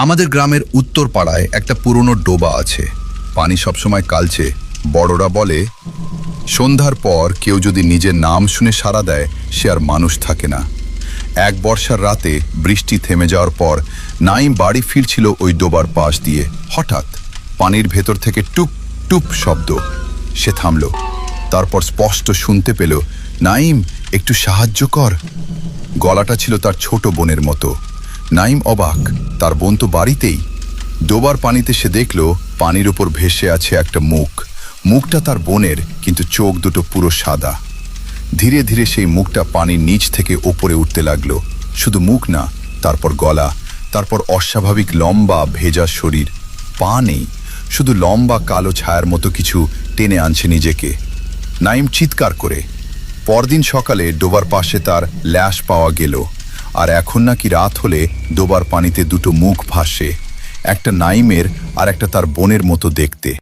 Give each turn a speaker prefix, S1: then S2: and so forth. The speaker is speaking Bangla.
S1: আমাদের গ্রামের উত্তর পাড়ায় একটা পুরনো ডোবা আছে। পানি সবসময় কালচে। বড়রা বলে সন্ধ্যার পর কেউ যদি নিজের নাম শুনে সাড়া দেয় সে আর মানুষ থাকে না। এক বর্ষার রাতে বৃষ্টি থেমে যাওয়ার পর নাইম বাড়ি ফিরছিল ওই ডোবার পাশ দিয়ে। হঠাৎ পানির ভেতর থেকে টুপ টুপ শব্দ। সে থামল। তারপর স্পষ্ট শুনতে পেল, নাইম, একটু সাহায্য কর। গলাটা ছিল তার ছোট বোনের মতো। নাইম অবাক, তার বোন তো বাড়িতেই। ডোবার পানিতে সে দেখল পানির উপর ভেসে আছে একটা মুখ। মুখটা তার বোনের, কিন্তু চোখ দুটো পুরো সাদা। ধীরে ধীরে সেই মুখটা পানির নিচ থেকে ওপরে উঠতে লাগলো। শুধু মুখ না, তারপর গলা, তারপর অস্বাভাবিক লম্বা ভেজা শরীর। পা নেই, শুধু লম্বা কালো ছায়ার মতো কিছু টেনে আনছে নিজেকে। নাইম চিৎকার করে। পরদিন সকালে ডোবার পাশে তার ল্যাশ পাওয়া গেল। আর এখন নাকি রাত হলে ডোবার পানিতে দুটো মুখ ভাসে, একটা নাইমের আর একটা তার বোনের মতো দেখতে।